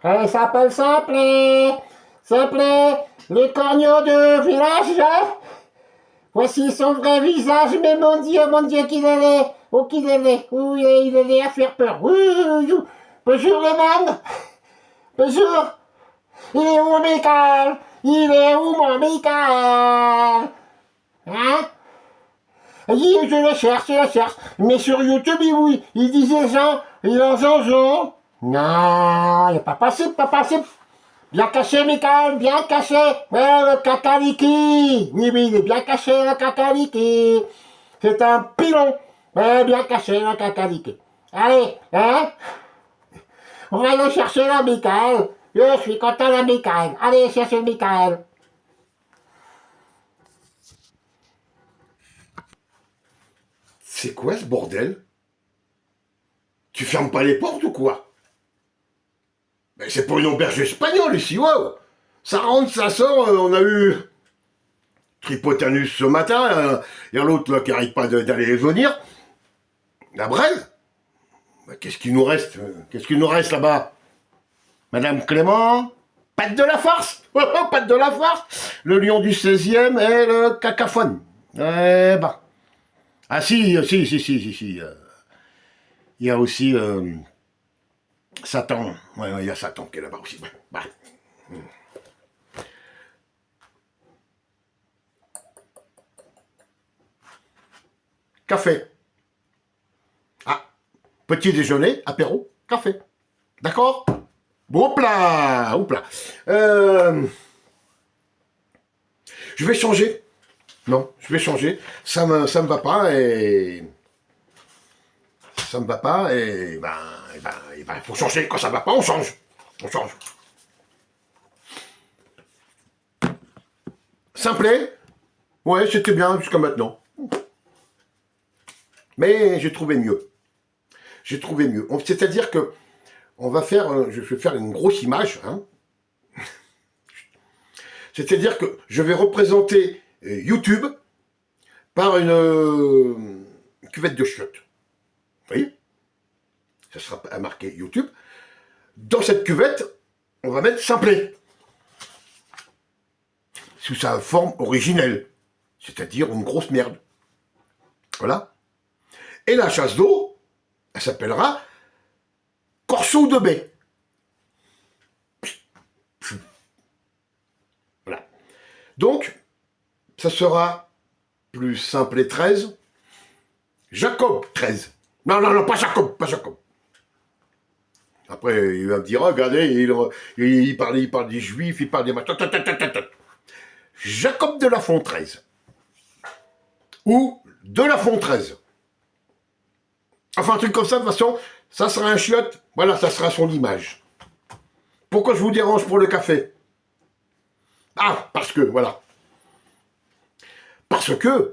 Elle s'appelle Simplet. Simplet, les corneaux de village. Voici son vrai visage, mais mon Dieu, qu'il est laid. Oh, qu'il est laid. Oh, il est laid à faire peur. Ouh, ouh, ouh. Bonjour le monde. Bonjour. Il est où, Michael? Il est où, mon Michael? Hein? Oui, je le cherche. Mais sur YouTube, il disait Jean, il est Jean. Non, il pas possible, pas possible. Bien caché, Michael, bien caché. Ouais, le cakaliki. Oui, oui, il est bien caché, le cakaliki. C'est un pilon. Ouais, bien caché, le cakaliki. Allez, hein? On va aller chercher la Michael. Je suis content de Michael. Allez, chercher le Michael. C'est quoi ce bordel? Tu fermes pas les portes ou quoi? Mais c'est pour une auberge espagnole ici, wow! Ça rentre, ça sort, on a eu Tripotanus ce matin, et l'autre là qui arrête pas d'aller et venir. La Brel? Bah, qu'est-ce qu'il nous reste? Qu'est-ce qu'il nous reste là-bas? Madame Clément? Patte de la farce! Patte de la farce! Le lion du 16e et le cacaphone. Eh ben. Ah si. Il y a aussi Satan. Ouais, il y a Satan qui est là-bas aussi. Ouais. Bah. Café. Ah, petit déjeuner, apéro, café. D'accord? Hopla, hopla. Je vais changer. Non, je vais changer. Ça me va pas et ça me va pas et il faut changer. Quand ça va pas, on change. On change. Simplet. Ouais, c'était bien jusqu'à maintenant. Mais j'ai trouvé mieux. J'ai trouvé mieux. C'est-à-dire que on va faire, je vais faire une grosse image. Hein. C'est-à-dire que je vais représenter YouTube par une cuvette de chiottes. Vous voyez? Ça sera marqué YouTube. Dans cette cuvette, on va mettre Simplet. Sous sa forme originelle. C'est-à-dire une grosse merde. Voilà. Et la chasse d'eau, elle s'appellera Corso de baie. Voilà. Donc, ça sera plus Simplet 13, Jacob 13. Non, pas Jacob. Après, il va me dire, regardez, il parle des juifs, il parle des machins. Jacob de la Font 13. Ou de la Font 13. Enfin, un truc comme ça, de toute façon, ça sera un chiotte. Voilà, ça sera son image. Pourquoi je vous dérange pour le café? Ah, parce que, voilà. Parce que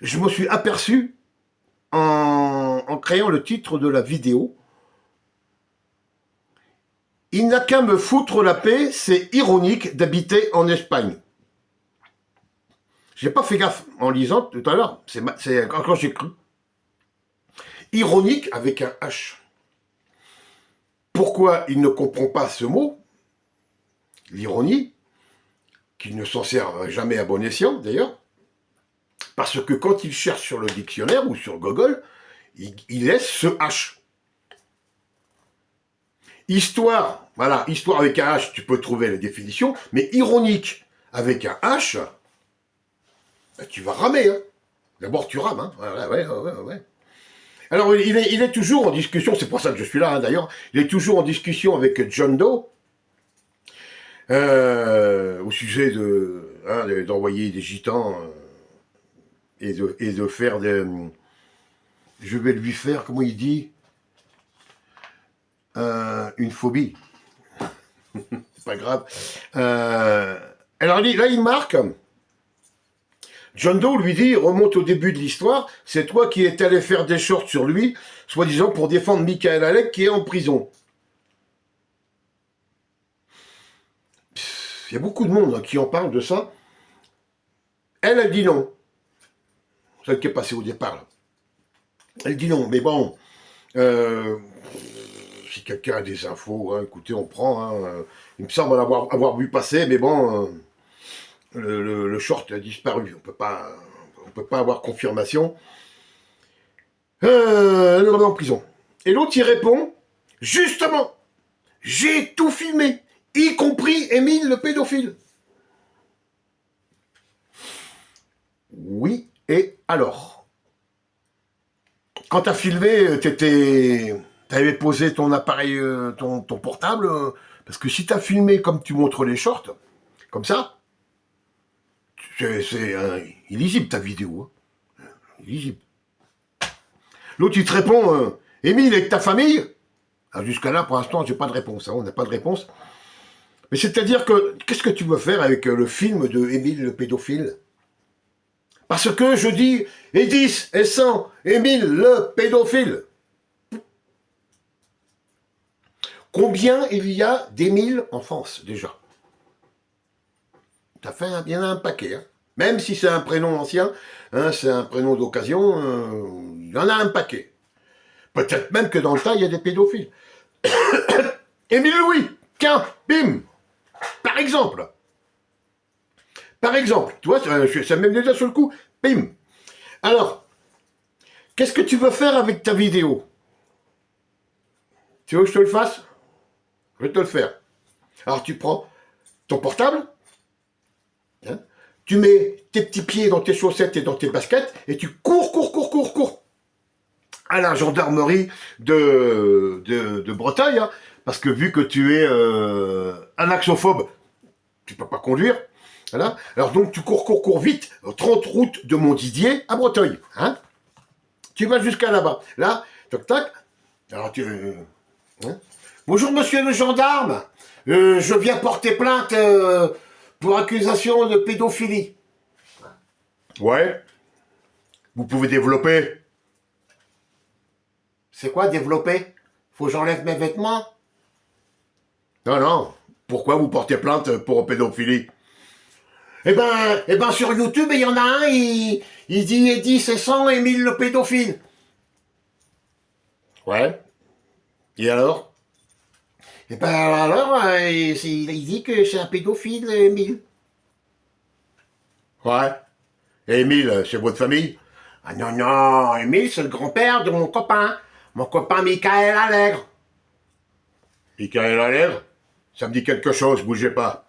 je me suis aperçu en créant le titre de la vidéo. Il n'a qu'à me foutre la paix, c'est ironique d'habiter en Espagne. J'ai pas fait gaffe en lisant tout à l'heure, c'est quand j'ai cru. Ironique avec un H. Pourquoi il ne comprend pas ce mot? L'ironie, qu'il ne s'en sert jamais à bon escient d'ailleurs, parce que quand il cherche sur le dictionnaire ou sur Google, il laisse ce H. Histoire, voilà, histoire avec un H, tu peux trouver la définition, mais ironique avec un H, ben tu vas ramer. Hein. D'abord, tu rames. Hein. Ouais. Alors, il est toujours en discussion, c'est pour ça que je suis là, hein, d'ailleurs, il est toujours en discussion avec John Doe, au sujet d'envoyer des gitans et de faire des... Je vais lui faire, comment il dit, une phobie. C'est pas grave. Alors là, il marque... John Doe lui dit, remonte au début de l'histoire, c'est toi qui es allé faire des shorts sur lui, soi-disant pour défendre Michael Alec qui est en prison. Il y a beaucoup de monde qui en parle de ça. Elle dit non. Celle qui est passée au départ. Là. Elle dit non, mais bon, si quelqu'un a des infos, hein, écoutez, on prend. Hein, il me semble avoir vu passer, mais bon, le short a disparu. On peut pas avoir confirmation. En prison. Et l'autre, il répond, justement, j'ai tout filmé, y compris Émile le pédophile. Oui, et alors? Quand t'as filmé, t'avais posé ton appareil, ton portable, parce que si t'as filmé comme tu montres les shorts, comme ça, c'est illisible ta vidéo. Hein. Illisible. L'autre, il te répond, Émile, avec ta famille? Alors, jusqu'à là, pour l'instant, j'ai pas de réponse. Hein, on n'a pas de réponse. Mais c'est-à-dire que, qu'est-ce que tu veux faire avec le film de Émile le pédophile? Parce que je dis, Edis et 100, Émile le pédophile. Combien il y a d'Émile en France, déjà? Il y en a un paquet. Hein. Même si c'est un prénom ancien, hein, c'est un prénom d'occasion, il y en a un paquet. Peut-être même que dans le tas, il y a des pédophiles. Émile Louis, tiens, bim, par exemple. Par exemple, tu vois, ça me met déjà sur le coup, bim. Alors, qu'est-ce que tu veux faire avec ta vidéo? Tu veux que je te le fasse? Je vais te le faire. Alors, tu prends ton portable, hein, tu mets tes petits pieds dans tes chaussettes et dans tes baskets, et tu cours à la gendarmerie de Bretagne, hein, parce que vu que tu es un axophobe, tu peux pas conduire. Voilà. Alors donc tu cours vite, 30 route de Montdidier à Breteuil. Hein, tu vas jusqu'à là-bas. Là, tac, tac. Alors hein. Bonjour monsieur le gendarme, je viens porter plainte pour accusation de pédophilie. Ouais. Vous pouvez développer. C'est quoi développer? Faut que j'enlève mes vêtements? Non, non. Pourquoi vous portez plainte pour pédophilie? Eh ben, sur YouTube, il y en a un, il dit Eddy, c'est 100, Émile le pédophile. Ouais. Et alors? Eh ben, alors, il dit que c'est un pédophile, Émile. Ouais. Et Émile, c'est votre famille? Ah non, non, Émile, c'est le grand-père de mon copain. Mon copain Michael Allègre. Michael Allègre? Ça me dit quelque chose, bougez pas.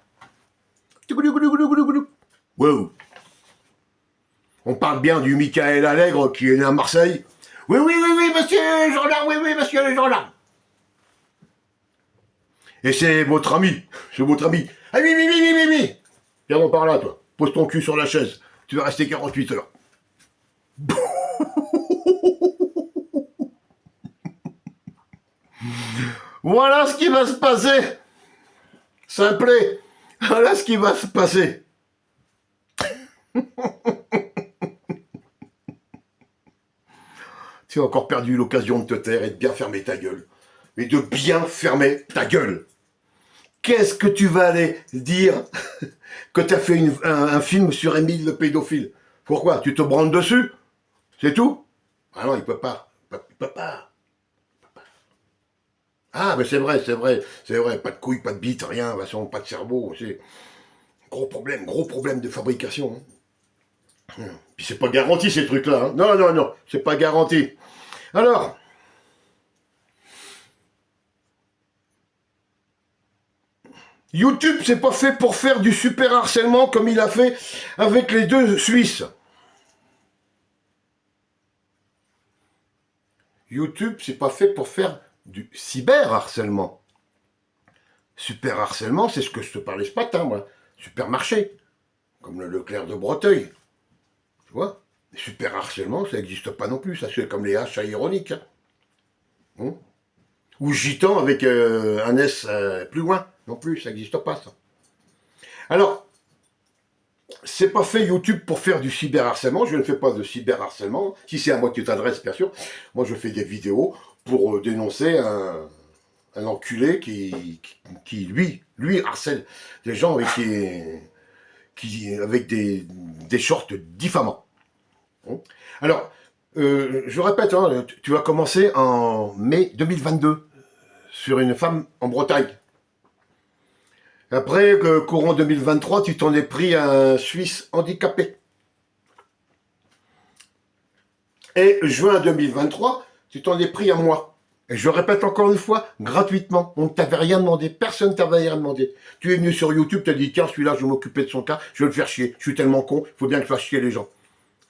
Wow. On parle bien du Michael Allègre qui est né à Marseille. Oui, monsieur le gendarme, oui, monsieur le gendarme. Et c'est votre ami, Ah oui. Viens par là, toi. Pose ton cul sur la chaise. Tu vas rester 48 heures. Voilà ce qui va se passer. Simplet. Voilà ce qui va se passer. Tu as encore perdu l'occasion de te taire et de bien fermer ta gueule. Mais de bien fermer ta gueule. Qu'est-ce que tu vas aller dire que tu as fait un film sur Émile le pédophile? Pourquoi? Tu te branles dessus? C'est tout? Ah non, il peut pas. Il peut pas. Ah, mais c'est vrai. Pas de couilles, pas de bite, rien. De toute façon, pas de cerveau. C'est gros problème de fabrication. Hein. Puis c'est pas garanti ces trucs-là. Hein. Non, c'est pas garanti. Alors, YouTube, c'est pas fait pour faire du super harcèlement comme il a fait avec les deux Suisses. YouTube, c'est pas fait pour faire du cyberharcèlement. Super harcèlement, c'est ce que je te parlais ce matin, moi. Supermarché, comme le Leclerc de Breteuil. Tu vois? Super harcèlement, ça n'existe pas non plus. Ça c'est comme les achats ironiques. Hein. Ou gitan avec un S plus loin. Non plus, ça n'existe pas, ça. Alors, c'est pas fait YouTube pour faire du cyberharcèlement. Je ne fais pas de cyberharcèlement. Si c'est à moi que tu t'adresses, bien sûr. Moi, je fais des vidéos pour dénoncer un enculé qui lui harcèle des gens avec des shorts diffamants. Alors, je répète, hein, tu vas commencer en mai 2022. sur une femme en Bretagne. Après, courant 2023, tu t'en es pris à un Suisse handicapé. Et juin 2023, tu t'en es pris à moi. Et je répète encore une fois, gratuitement. On ne t'avait rien demandé. Personne ne t'avait rien demandé. Tu es venu sur YouTube, tu as dit, tiens, celui-là, je vais m'occuper de son cas, je vais le faire chier. Je suis tellement con, il faut bien que je fasse chier les gens.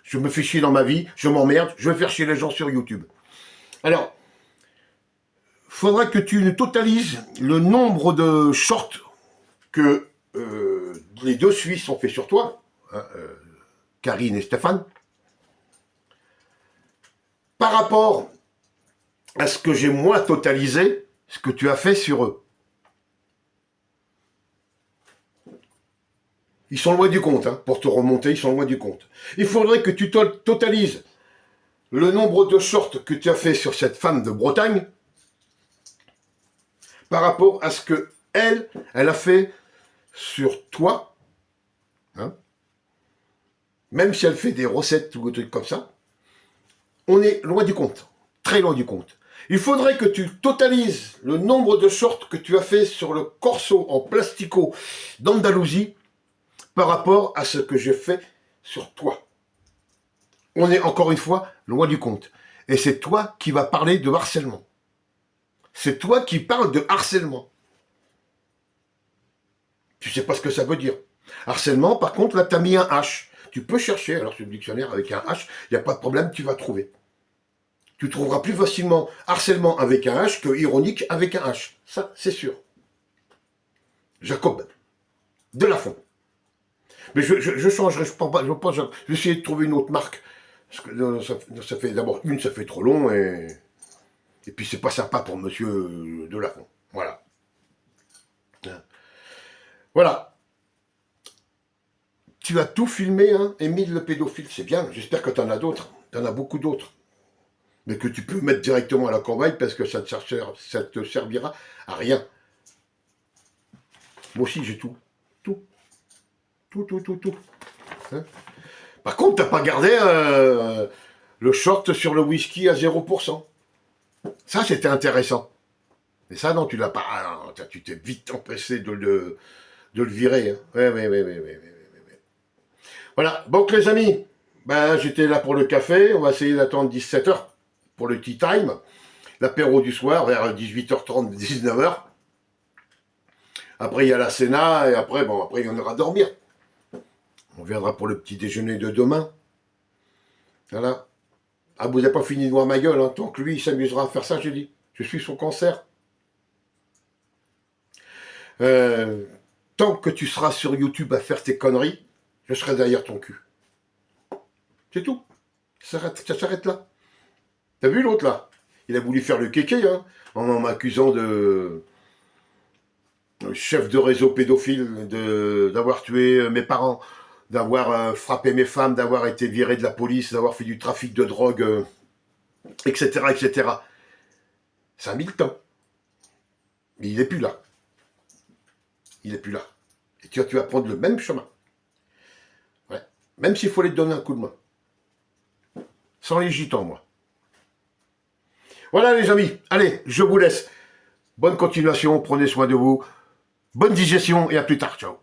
Je me fais chier dans ma vie, je m'emmerde, je vais faire chier les gens sur YouTube. Alors, faudra que tu totalises le nombre de shorts que les deux Suisses ont fait sur toi, hein, Karine et Stéphane, par rapport à ce que j'ai moi totalisé, ce que tu as fait sur eux. Ils sont loin du compte, hein, pour te remonter, ils sont loin du compte. Il faudrait que tu totalises le nombre de shorts que tu as fait sur cette femme de Bretagne par rapport à ce que elle a fait sur toi, hein, même si elle fait des recettes ou des trucs comme ça, on est loin du compte, très loin du compte. Il faudrait que tu totalises le nombre de shorts que tu as fait sur le Corso en plastico d'Andalousie par rapport à ce que j'ai fait sur toi. On est encore une fois loin du compte. Et c'est toi qui vas parler de harcèlement. C'est toi qui parles de harcèlement. Tu sais pas ce que ça veut dire. Harcèlement, par contre, là, tu as mis un H. Tu peux chercher, alors sur le dictionnaire avec un H, il n'y a pas de problème, tu vas trouver. Tu trouveras plus facilement harcèlement avec un H que ironique avec un H. Ça, c'est sûr. Jacob Delafont. Mais je changerai, je vais essayer de trouver une autre marque. Parce que ça fait d'abord une, ça fait trop long, et puis c'est pas sympa pour monsieur Delafont. Voilà. Voilà. Tu as tout filmé, hein, Émile le pédophile, c'est bien. J'espère que tu en as d'autres. Tu en as beaucoup d'autres. Mais que tu peux mettre directement à la corbeille parce que ça te servira à rien. Moi aussi, j'ai tout. Tout. Tout. Hein, par contre, t'as pas gardé le short sur le whisky à 0%. Ça, c'était intéressant. Mais ça, non, tu l'as pas. Ah, non, tu t'es vite empressé de le virer. Hein. Ouais. Voilà. Donc, les amis, ben, j'étais là pour le café. On va essayer d'attendre 17h pour le tea time. L'apéro du soir, vers 18h30, 19h. Après, il y a la Sénat. Et après, il y en aura à dormir. On viendra pour le petit déjeuner de demain. Voilà. Ah, vous n'avez pas fini de voir ma gueule, hein. Tant que lui, il s'amusera à faire ça, j'ai dit. Je suis son cancer. Tant que tu seras sur YouTube à faire tes conneries, je serai derrière ton cul. C'est tout. Ça s'arrête là. T'as vu l'autre là? Il a voulu faire le kéké, hein, en m'accusant de chef de réseau pédophile, d'avoir tué mes parents, d'avoir frappé mes femmes, d'avoir été viré de la police, d'avoir fait du trafic de drogue, etc., etc. C'est un militant. Mais il n'est plus là. Il n'est plus là. Et tu vas prendre le même chemin. Ouais. Même s'il faut aller te donner un coup de main. Sans les gitans, moi. Voilà les amis. Allez, je vous laisse. Bonne continuation, prenez soin de vous. Bonne digestion et à plus tard. Ciao.